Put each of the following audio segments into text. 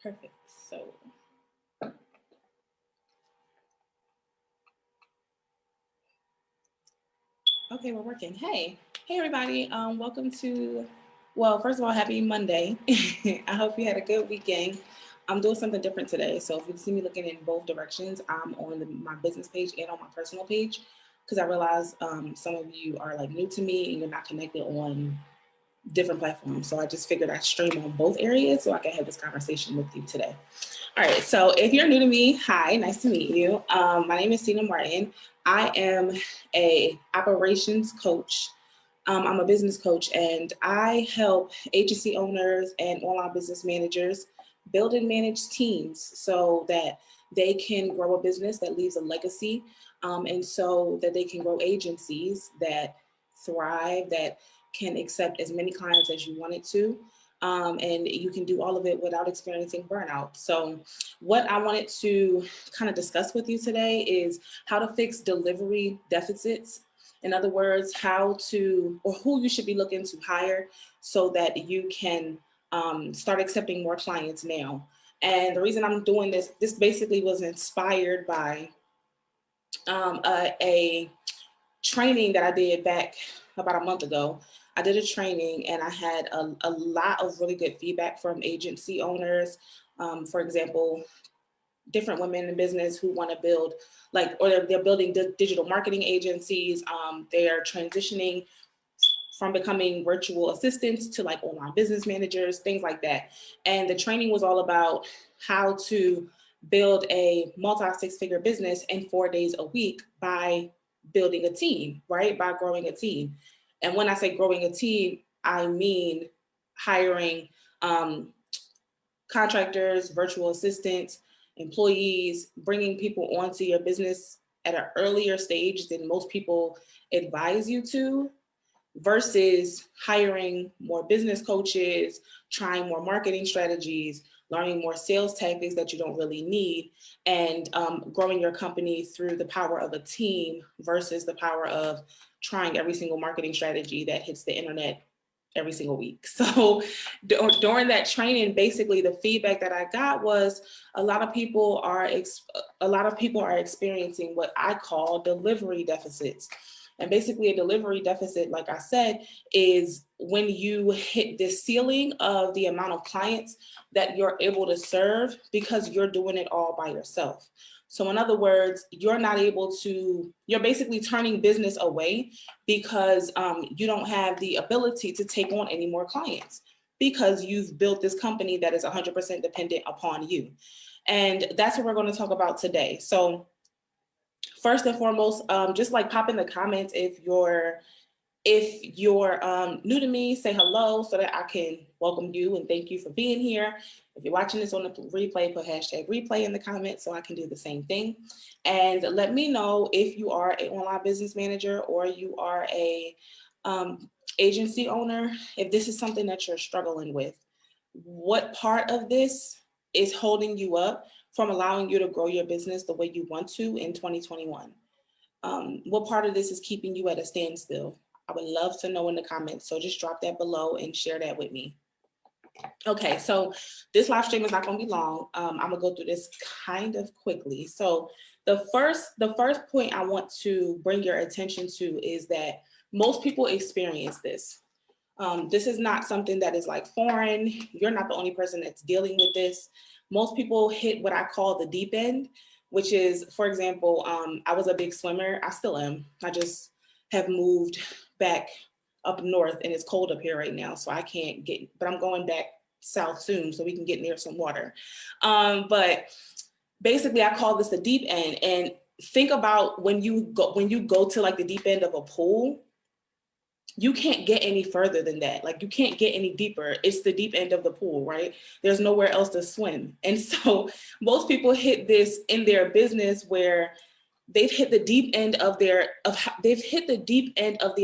Perfect. So, okay, we're working. Hey, everybody. Welcome to. Well, first of all, happy Monday. I hope you had a good weekend. I'm doing something different today. So if you see me looking in both directions, I'm on my business page and on my personal page because I realize some of you are like new to me and you're not connected on different platforms. So I just figured I'd stream on both areas so I can have this conversation with you today. All right, so if you're new to me, hi, nice to meet you. My name is Tina Martin. I am a operations coach. I'm a business coach, and I help agency owners and online business managers build and manage teams so that they can grow a business that leaves a legacy, and so that they can grow agencies that thrive, that can accept as many clients as you want it to. And you can do all of it without experiencing burnout. So what I wanted to kind of discuss with you today is how to fix delivery deficits. In other words, how to, or who you should be looking to hire so that you can start accepting more clients now. And the reason I'm doing this basically was inspired by a training that I did back about a month ago. I did a training and I had a lot of really good feedback from agency owners. For example, different women in business who want to build or they're building digital marketing agencies. They are transitioning from becoming virtual assistants to like online business managers, things like that. And the training was all about how to build a multi-six-figure business in 4 days a week by building a team, right? By growing a team. And when I say growing a team, I mean hiring contractors, virtual assistants, employees, bringing people onto your business at an earlier stage than most people advise you to, versus hiring more business coaches, trying more marketing strategies, learning more sales tactics that you don't really need, and growing your company through the power of a team versus the power of trying every single marketing strategy that hits the internet every single week. So during that training, basically the feedback that I got was a lot of people are experiencing what I call delivery deficits. And basically a delivery deficit, like I said, is when you hit the ceiling of the amount of clients that you're able to serve because you're doing it all by yourself. So in other words, you're basically turning business away because you don't have the ability to take on any more clients because you've built this company that is 100% dependent upon you. And that's what we're going to talk about today. So first and foremost, just like pop in the comments if you're new to me, say hello so that I can welcome you and thank you for being here. If you're watching this on the replay, put hashtag replay in the comments so I can do the same thing. And let me know if you are an online business manager or you are a agency owner, if this is something that you're struggling with. What part of this is holding you up from allowing you to grow your business the way you want to in 2021? What part of this is keeping you at a standstill? I would love to know in the comments. So just drop that below and share that with me. Okay, so this live stream is not going to be long. I'm going to go through this kind of quickly. So the first point I want to bring your attention to is that most people experience this. This is not something that is like foreign. You're not the only person that's dealing with this. Most people hit what I call the deep end, which is, for example, I was a big swimmer. I still am. I just have moved back up north and it's cold up here right now. So I can't but I'm going back south soon so we can get near some water. But basically I call this the deep end. And think about when you go to like the deep end of a pool, you can't get any further than that. Like you can't get any deeper. It's the deep end of the pool, right? There's nowhere else to swim. And so most people hit this in their business where they've hit the deep end of the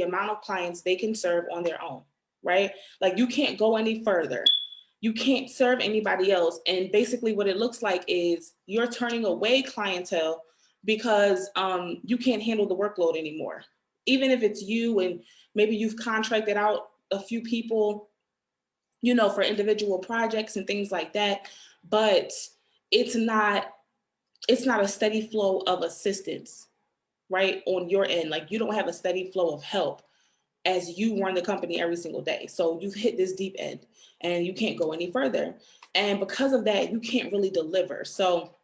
amount of clients they can serve on their own, right? Like you can't go any further. You can't serve anybody else. And basically what it looks like is you're turning away clientele because you can't handle the workload anymore. Even if it's you and maybe you've contracted out a few people, for individual projects and things like that. but it's not a steady flow of assistance, right? On your end, like you don't have a steady flow of help as you run the company every single day. So you've hit this deep end and you can't go any further. And because of that, you can't really deliver. So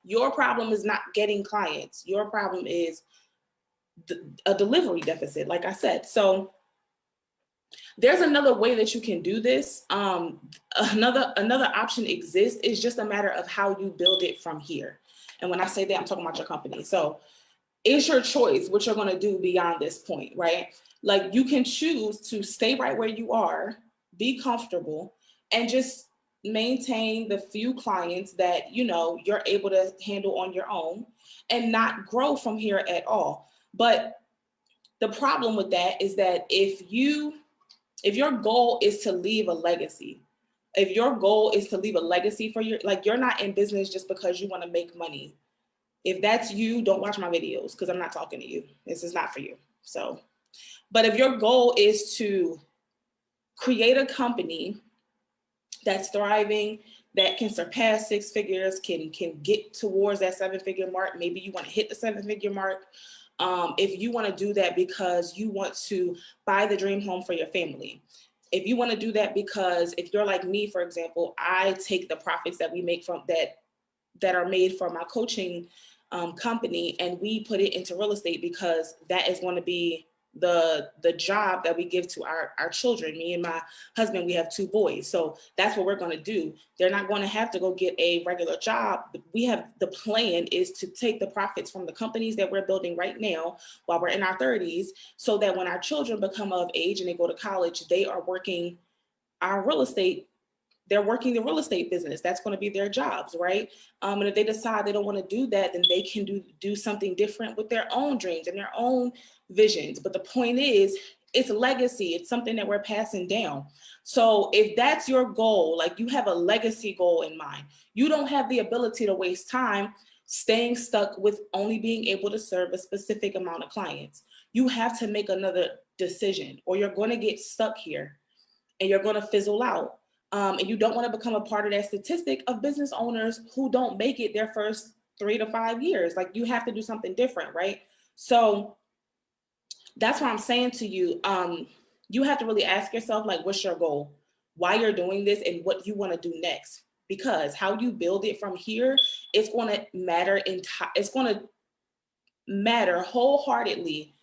your problem is not getting clients. Your problem is a delivery deficit, like I said. So there's another way that you can do this. Another option exists. It's just a matter of how you build it from here. And when I say that, I'm talking about your company. So it's your choice what you're going to do beyond this point, right? Like you can choose to stay right where you are, be comfortable, and just maintain the few clients that you're able to handle on your own and not grow from here at all. But the problem with that is that if your goal is to leave a legacy, if your goal is to leave a legacy for you're not in business just because you want to make money. If that's you, don't watch my videos because I'm not talking to you. This is not for you. So, but if your goal is to create a company that's thriving, that can surpass 6 figures, can get towards that 7-figure mark, maybe you want to hit the 7-figure mark. If you want to do that because you want to buy the dream home for your family, if you want to do that because if you're like me, for example, I take the profits that we make from that are made from my coaching company and we put it into real estate because that is going to be the job that we give to our children. Me and my husband, we have 2 boys. So that's what we're going to do. They're not going to have to go get a regular job. The plan is to take the profits from the companies that we're building right now while we're in our 30s, so that when our children become of age and they go to college, they are working our real estate. They're working the real estate business. That's going to be their jobs, right? And if they decide they don't want to do that, then they can do something different with their own dreams and their own visions. But the point is, it's legacy. It's something that we're passing down. So if that's your goal, like you have a legacy goal in mind, you don't have the ability to waste time staying stuck with only being able to serve a specific amount of clients. You have to make another decision, or you're going to get stuck here and you're going to fizzle out. And you don't want to become a part of that statistic of business owners who don't make it their first 3 to 5 years. Like you have to do something different, right? So that's what I'm saying to you. You have to really ask yourself, like, what's your goal? Why you're doing this and what you want to do next? Because how you build it from here, it's going to matter. It's going to matter wholeheartedly.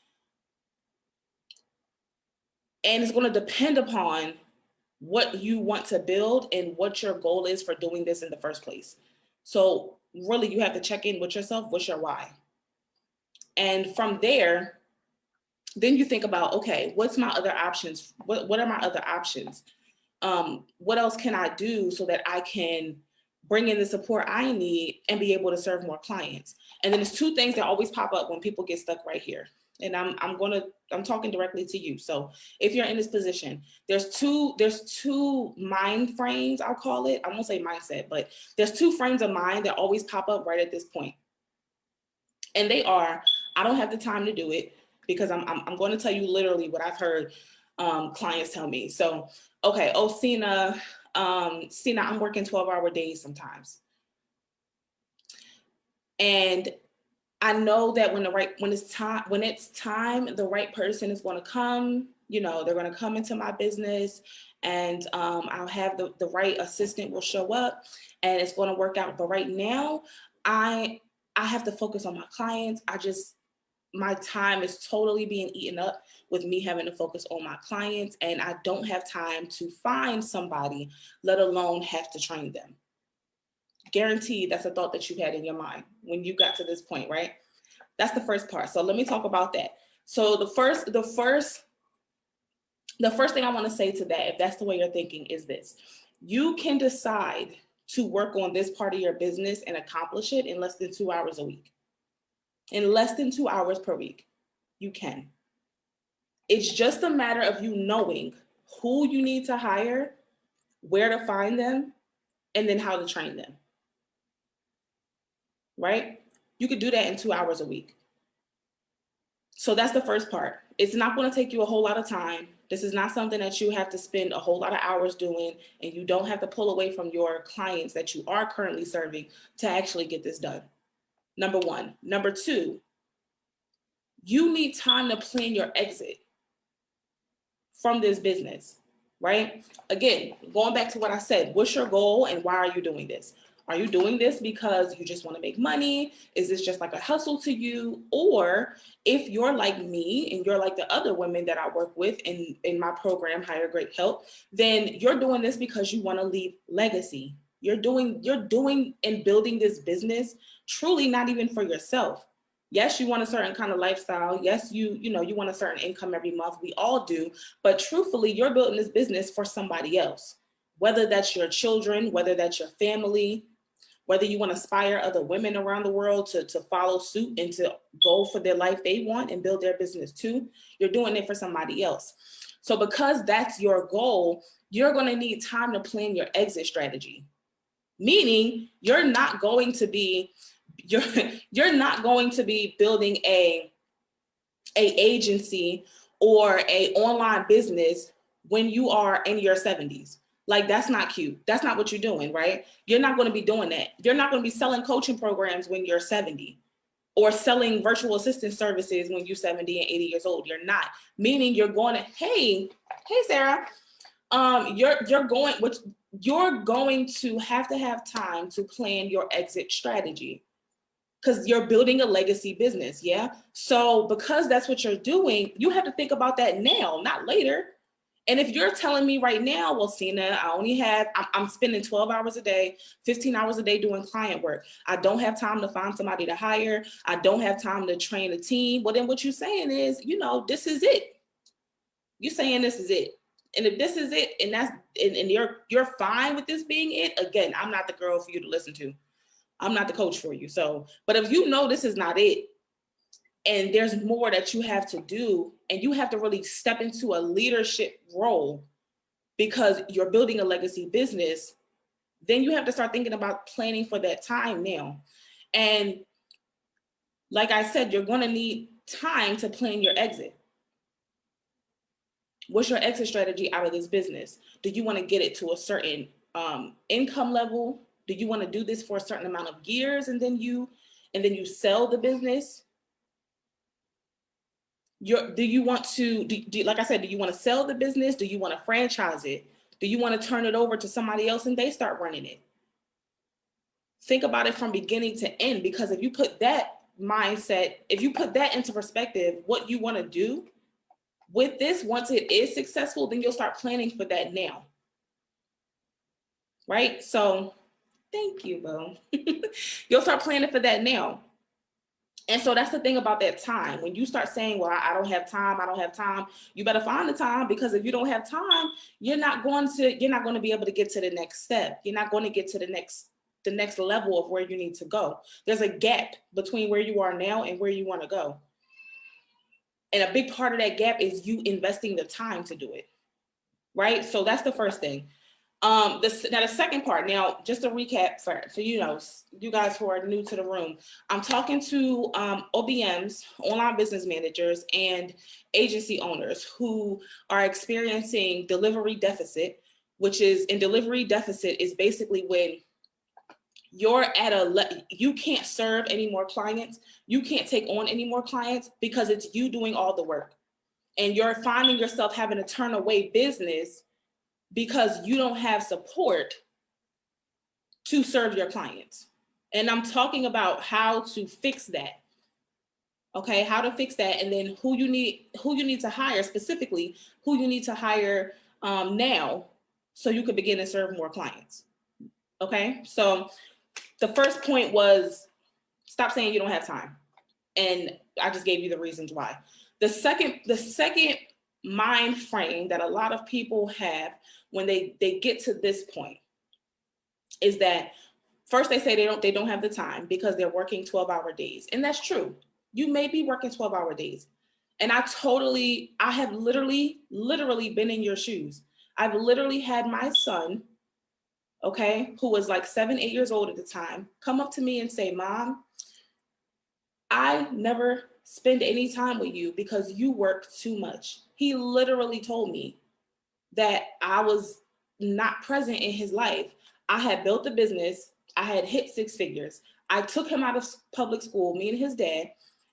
And it's going to depend upon what you want to build and what your goal is for doing this in the first place. So really, you have to check in with yourself. What's your why? And from there, then you think about, okay, what's my other options? What are my other options? What else can I do so that I can bring in the support I need and be able to serve more clients? And then there's 2 things that always pop up when people get stuck right here. And I'm talking directly to you. So if you're in this position, there's two mind frames, I'll call it. I won't say mindset, but there's 2 frames of mind that always pop up right at this point. And they are, I don't have the time to do it, because I'm going to tell you literally what I've heard clients tell me. So, okay, Sina, I'm working 12-hour days sometimes. And I know that when it's time, the right person is going to come. They're going to come into my business, and I'll have the right assistant will show up, and it's going to work out. But right now, I have to focus on my clients. My time is totally being eaten up with me having to focus on my clients, and I don't have time to find somebody, let alone have to train them. Guaranteed, that's a thought that you had in your mind when you got to this point, right? That's the first part. So let me talk about that. So the first thing I want to say to that, if that's the way you're thinking, is this: you can decide to work on this part of your business and accomplish it in less than 2 hours a week. In less than 2 hours per week, you can. It's just a matter of you knowing who you need to hire, where to find them, and then how to train them. Right? You could do that in 2 hours a week. So that's the first part. It's not going to take you a whole lot of time. This is not something that you have to spend a whole lot of hours doing, and you don't have to pull away from your clients that you are currently serving to actually get this done. Number one. Number two, you need time to plan your exit from this business, right? Again, going back to what I said, what's your goal and why are you doing this? Are you doing this because you just want to make money? Is this just like a hustle to you? Or if you're like me and you're like the other women that I work with in my program, Hire Great Help, then you're doing this because you want to leave legacy. You're doing and building this business truly not even for yourself. Yes, you want a certain kind of lifestyle. Yes, you want a certain income every month. We all do. But truthfully, you're building this business for somebody else, whether that's your children, whether that's your family, whether you want to inspire other women around the world to follow suit and to go for their life they want and build their business too. You're doing it for somebody else. So because that's your goal, you're going to need time to plan your exit strategy. Meaning you're not going to be building a agency or a online business when you are in your 70s. Like, that's not cute. That's not what you're doing, right? You're not going to be doing that. You're not going to be selling coaching programs when you're 70 or selling virtual assistant services when you're 70 and 80 years old. You're not. Meaning you're going to, hey Sarah, you're going to have time to plan your exit strategy because you're building a legacy business. Yeah. So because that's what you're doing, you have to think about that now, not later. And if you're telling me right now, well, Sina, I'm spending 12 hours a day, 15 hours a day doing client work. I don't have time to find somebody to hire. I don't have time to train a team. Well, then what you're saying is, this is it. You're saying this is it. And if this is it, and you're fine with this being it, again, I'm not the girl for you to listen to. I'm not the coach for you. So, but if you know this is not it, and there's more that you have to do, and you have to really step into a leadership role because you're building a legacy business, then you have to start thinking about planning for that time now. And like I said, you're going to need time to plan your exit. What's your exit strategy out of this business? Do you want to get it to a certain income level? Do you want to do this for a certain amount of years and then you sell the business? Do you want to, like I said, do you want to sell the business? Do you want to franchise it? Do you want to turn it over to somebody else and they start running it? Think about it from beginning to end, because if you put that mindset, if you put that into perspective, what you want to do with this, once it is successful, then you'll start planning for that now. Right? So thank you, Bo. You'll start planning for that now. And so that's the thing about that time. When you start saying, well, I don't have time, you better find the time, because if you don't have time, you're not going to be able to get to the next step. You're not going to get to the next level of where you need to go. There's a gap between where you are now and where you want to go. And a big part of that gap is you investing the time to do it. Right? So that's the first thing. Now the second part, now just to recap for you guys who are new to the room, I'm talking to OBMs, online business managers, and agency owners who are experiencing delivery deficit, delivery deficit is basically when you're you can't serve any more clients, you can't take on any more clients because it's you doing all the work, and you're finding yourself having to turn away business because you don't have support to serve your clients. And I'm talking about how to fix that. Okay, how to fix that, and then who you need to hire, specifically who you need to hire now so you could begin to serve more clients. Okay, so the first point was stop saying you don't have time. And I just gave you the reasons why. The second mind frame that a lot of people have when they get to this point is that first they say they don't have the time because they're working 12-hour days. And that's true. You may be working 12-hour days. And I have literally been in your shoes. I've literally had my son, okay, who was like 7, 8 years old at the time, come up to me and say, Mom, I never spend any time with you because you work too much. He literally told me that I was not present in his life. I had built a business. I had hit 6 figures. I took him out of public school, me and his dad,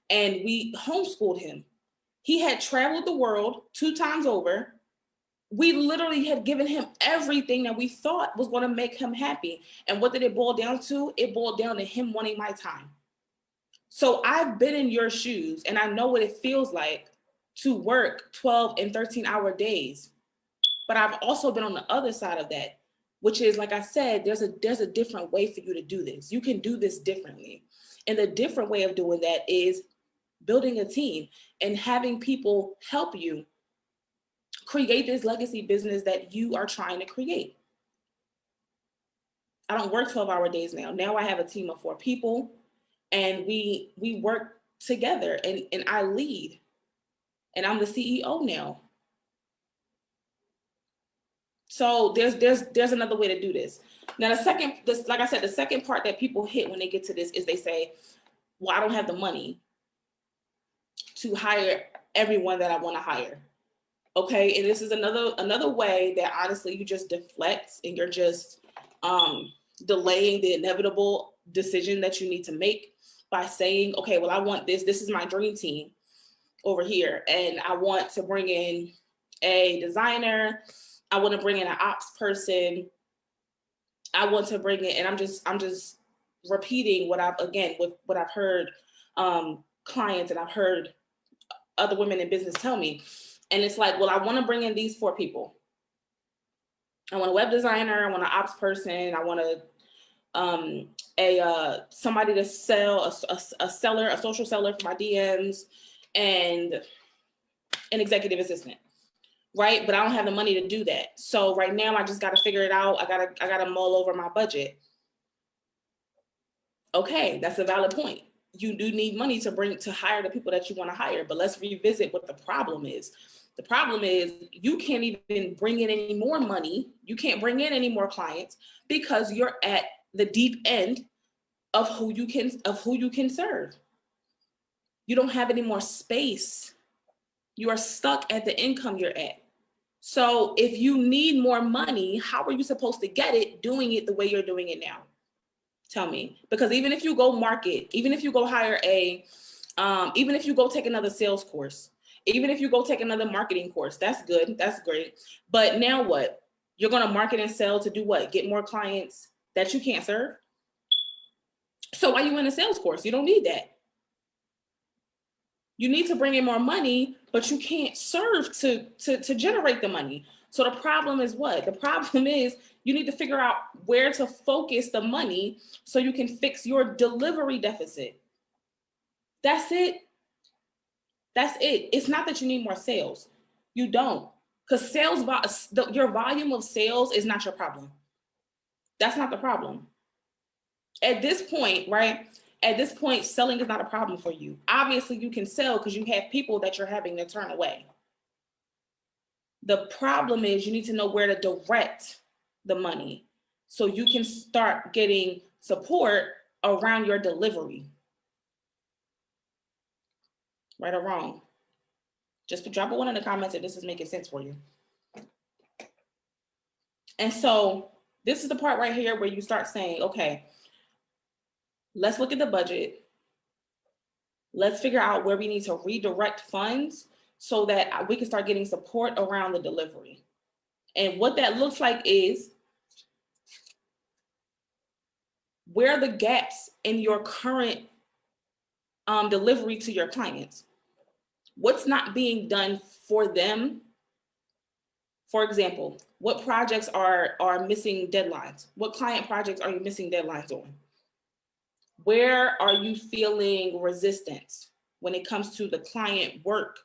and we homeschooled him. He had traveled the world 2 times over. We literally had given him everything that we thought was going to make him happy. And what did it boil down to? It boiled down to him wanting my time. So I've been in your shoes and I know what it feels like to work 12 and 13-hour days. But I've also been on the other side of that, which is, like I said, there's a different way for you to do this. You can do this differently. And the different way of doing that is building a team and having people help you create this legacy business that you are trying to create. I don't work 12-hour days now. Now I have a team of 4 people and we work together and I lead and I'm the CEO now. So there's another way to do this. Now like I said, the second part that people hit when they get to this is they say, well, I don't have the money to hire everyone that I want to hire. Okay, and this is another way that honestly you just deflect and you're just delaying the inevitable decision that you need to make by saying, okay, well, I want this is my dream team over here, and I want to bring in a designer, I want to bring in an ops person, I want to bring in, and I'm just repeating what I've heard clients and I've heard other women in business tell me. And it's like, well, I want to bring in these 4 people. I want a web designer, I want an ops person, I want somebody to sell, a seller, a social seller for my DMs, and an executive assistant, right? But I don't have the money to do that. So right now I just got to figure it out. I gotta mull over my budget. Okay, that's a valid point. You do need money to hire the people that you want to hire, but let's revisit what the problem is. The problem is you can't even bring in any more money. You can't bring in any more clients because you're at the deep end of who you can serve. You don't have any more space. You are stuck at the income you're at. So if you need more money, how are you supposed to get it doing it the way you're doing it now? Tell me. Because even if you go market, even if you go hire even if you go take another sales course, even if you go take another marketing course, that's good, that's great. But now what? You're going to market and sell to do what? Get more clients that you can't serve? So why are you in a sales course? You don't need that. You need to bring in more money, but you can't serve to generate the money. So the problem is what? The problem is you need to figure out where to focus the money so you can fix your delivery deficit. That's it. That's it. It's not that you need more sales. You don't. Because your volume of sales is not your problem. That's not the problem. At this point, right? At this point, selling is not a problem for you. Obviously, you can sell because you have people that you're having to turn away. The problem is you need to know where to direct the money so you can start getting support around your delivery. Right or wrong? Just drop a 1 in the comments if this is making sense for you. And so this is the part right here where you start saying, okay, let's look at the budget. Let's figure out where we need to redirect funds so that we can start getting support around the delivery. And what that looks like is, where are the gaps in your current delivery to your clients? What's not being done for them? For example, what projects are missing deadlines? What client projects are you missing deadlines on? Where are you feeling resistance when it comes to the client work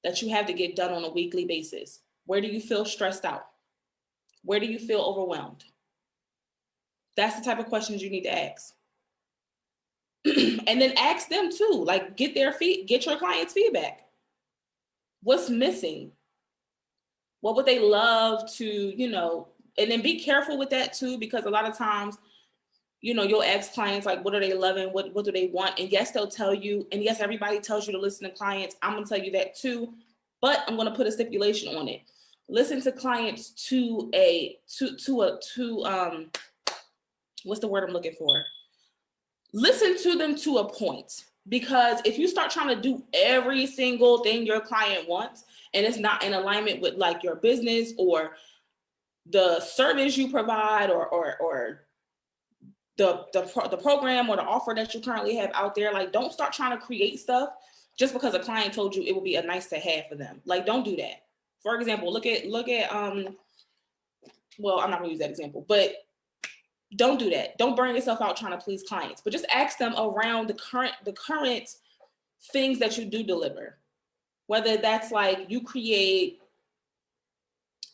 that you have to get done on a weekly basis? Where do you feel stressed out? Where do you feel overwhelmed? That's the type of questions you need to ask. And then ask them too, like get your clients' feedback. What's missing? What would they love to, and then be careful with that too, because a lot of times, you'll ask clients, like, what are they loving? What do they want? And yes, they'll tell you. And yes, everybody tells you to listen to clients. I'm going to tell you that too, but I'm going to put a stipulation on it. Listen to clients to what's the word I'm looking for? Listen to them to a point, because if you start trying to do every single thing your client wants and it's not in alignment with like your business or the service you provide or the program or the offer that you currently have out there, like, don't start trying to create stuff just because a client told you it would be a nice to have for them. Like, don't do that. For example, look at well, I'm not gonna use that example, but don't do that. Don't burn yourself out trying to please clients, but just ask them around the current things that you do deliver. Whether that's like you create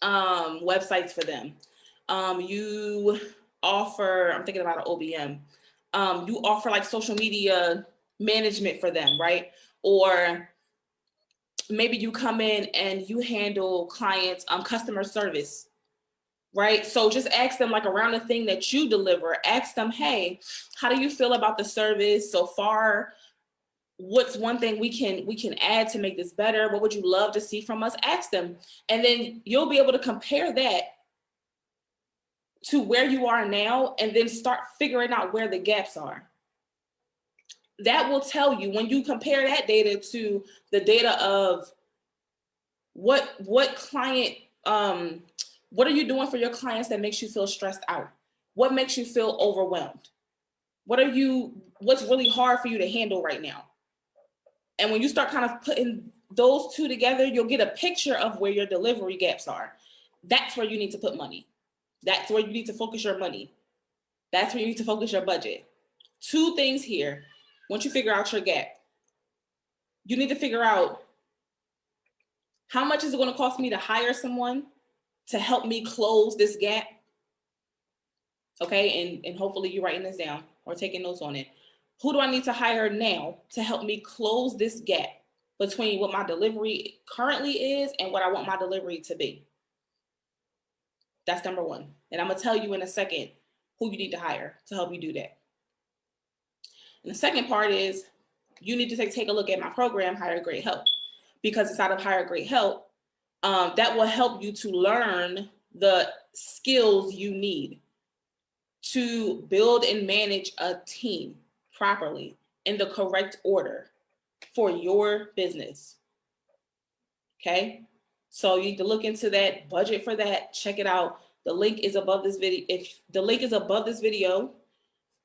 websites for them, you offer, I'm thinking about an OBM, you offer like social media management for them, right? Or maybe you come in and you handle clients customer service, right? So just ask them, like, around the thing that you deliver, ask them, hey, how do you feel about the service so far? What's one thing we can add to make this better? What would you love to see from us? Ask them. And then you'll be able to compare that to where you are now, and then start figuring out where the gaps are. That will tell you, when you compare that data to the data of what client, what are you doing for your clients that makes you feel stressed out? What makes you feel overwhelmed? What's really hard for you to handle right now? And when you start kind of putting those two together, you'll get a picture of where your delivery gaps are. That's where you need to put money. That's where you need to focus your money. That's where you need to focus your budget. Two things here. Once you figure out your gap, you need to figure out, how much is it going to cost me to hire someone to help me close this gap? Okay, and hopefully you're writing this down or taking notes on it. Who do I need to hire now to help me close this gap between what my delivery currently is and what I want my delivery to be? That's number one. And I'm going to tell you in a second who you need to hire to help you do that. And the second part is, you need to take a look at my program, Hire Great Help, because inside of Hire Great Help, that will help you to learn the skills you need to build and manage a team properly in the correct order for your business. Okay, so you need to look into that, budget for that, check it out. The link is above this video. If the link is above this video,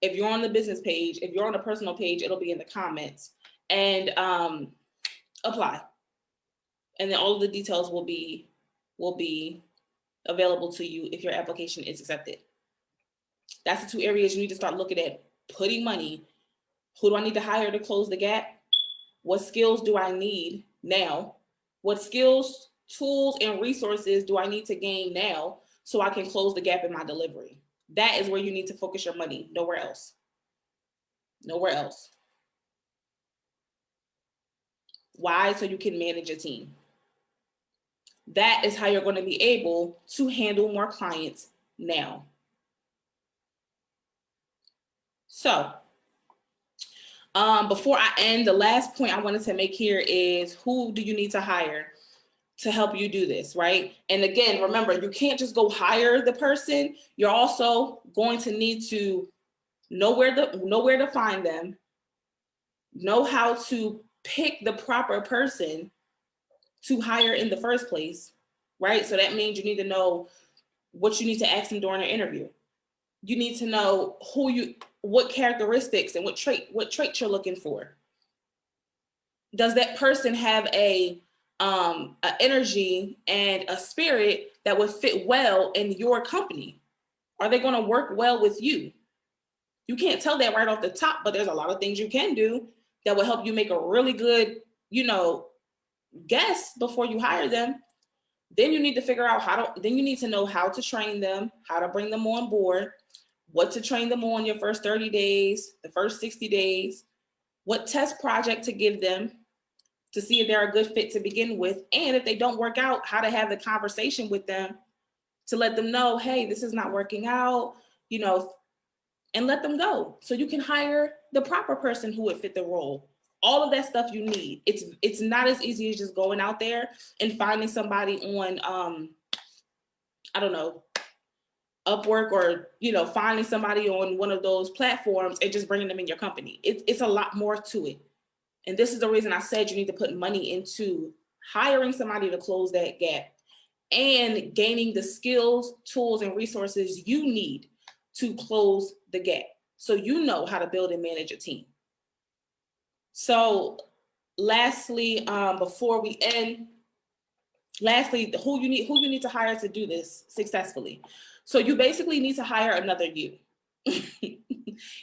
if you're on the business page, if you're on the personal page, it'll be in the comments. And apply. And then all of the details will be available to you if your application is accepted. That's the two areas you need to start looking at putting money. Who do I need to hire to close the gap? What skills do I need now? What skills, tools, and resources do I need to gain now so I can close the gap in my delivery? That is where you need to focus your money, nowhere else. Nowhere else. Why? So you can manage a team. That is how you're going to be able to handle more clients now. So, before I end, the last point I wanted to make here is, who do you need to hire to help you do this, right? And again, remember, you can't just go hire the person. You're also going to need to know where to find them, know how to pick the proper person to hire in the first place, right? So that means you need to know what you need to ask them during an interview. You need to know what characteristics and what traits you're looking for. Does that person have a energy and a spirit that would fit well in your company? Are they going to work well with you? You can't tell that right off the top, but there's a lot of things you can do that will help you make a really good, guess before you hire them. Then you need to figure out then you need to know how to train them, how to bring them on board, what to train them on your first 30 days, the first 60 days, what test project to give them to see if they're a good fit to begin with. And if they don't work out, how to have the conversation with them to let them know, hey, this is not working out. and let them go so you can hire the proper person who would fit the role. All of that stuff you need. It's not as easy as just going out there and finding somebody on I don't know, Upwork, or finding somebody on one of those platforms and just bringing them in your company. It's a lot more to it. And this is the reason I said you need to put money into hiring somebody to close that gap and gaining the skills, tools, and resources you need to close the gap, so you know how to build and manage a team. So lastly, before we end, who you need to hire to do this successfully. So you basically need to hire another you.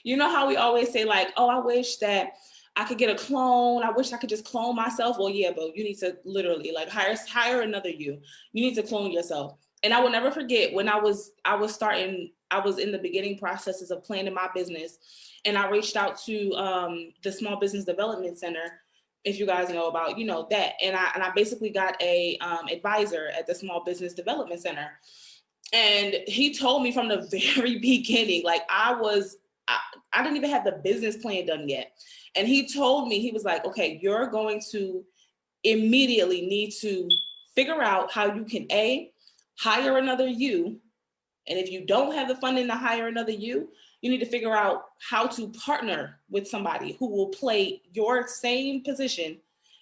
You know how we always say, like, oh, I wish that I could get a clone. I wish I could just clone myself. Well, yeah, but you need to literally like hire another you. You need to clone yourself. And I will never forget when I was in the beginning processes of planning my business, and I reached out to the Small Business Development Center, if you guys know about, that. And I basically got a advisor at the Small Business Development Center. And he told me from the very beginning, like I didn't even have the business plan done yet. And he told me, he was like, okay, you're going to immediately need to figure out how you can hire another you. And if you don't have the funding to hire another you need to figure out how to partner with somebody who will play your same position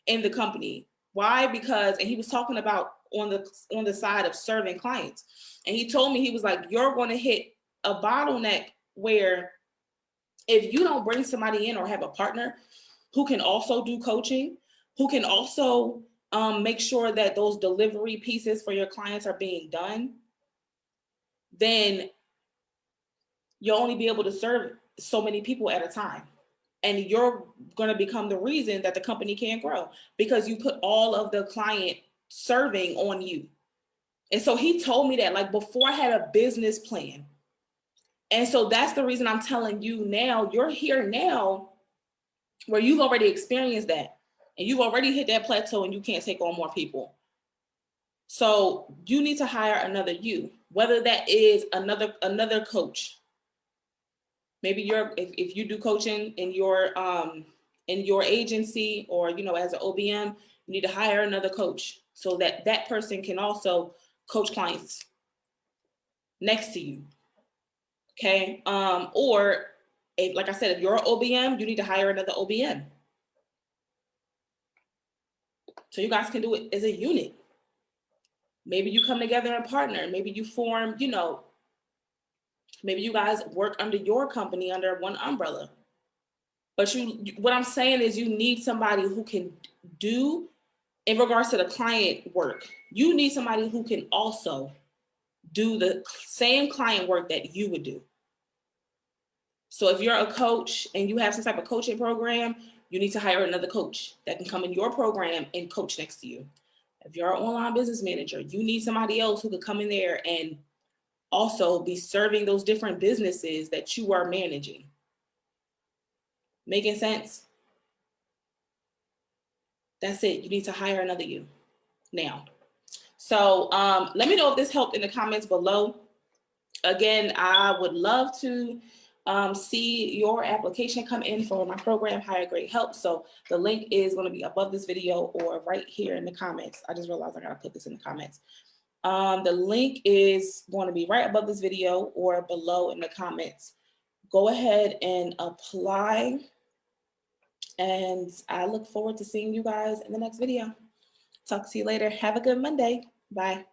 in the company. Why? Because, and he was talking about on the side of serving clients. And he told me, he was like, you're going to hit a bottleneck where if you don't bring somebody in or have a partner who can also do coaching, who can also make sure that those delivery pieces for your clients are being done, then you'll only be able to serve so many people at a time. And you're going to become the reason that the company can't grow, because you put all of the client serving on you. And so he told me that, like, before I had a business plan. And so that's the reason I'm telling you now, you're here now where you've already experienced that and you've already hit that plateau and you can't take on more people. So you need to hire another you, whether that is another coach. Maybe if you do coaching in your agency, or as an OBM, you need to hire another coach so that that person can also coach clients next to you. Okay. Or like I said, if you're an OBM, you need to hire another OBM. So you guys can do it as a unit. Maybe you come together and partner. Maybe you form, maybe you guys work under your company under one umbrella. But what I'm saying is you need somebody who can do, in regards to the client work, you need somebody who can also do the same client work that you would do. So if you're a coach and you have some type of coaching program, you need to hire another coach that can come in your program and coach next to you. If you're an online business manager, you need somebody else who could come in there and also be serving those different businesses that you are managing. Making sense? That's it. You need to hire another you now. So let me know if this helped in the comments below. Again, I would love to see your application come in for my program, Hire Great Help. So the link is going to be above this video or right here in the comments. I just realized I got to put this in the comments. The link is going to be right above this video or below in the comments. Go ahead and apply. And I look forward to seeing you guys in the next video. Talk to you later. Have a good Monday. Bye.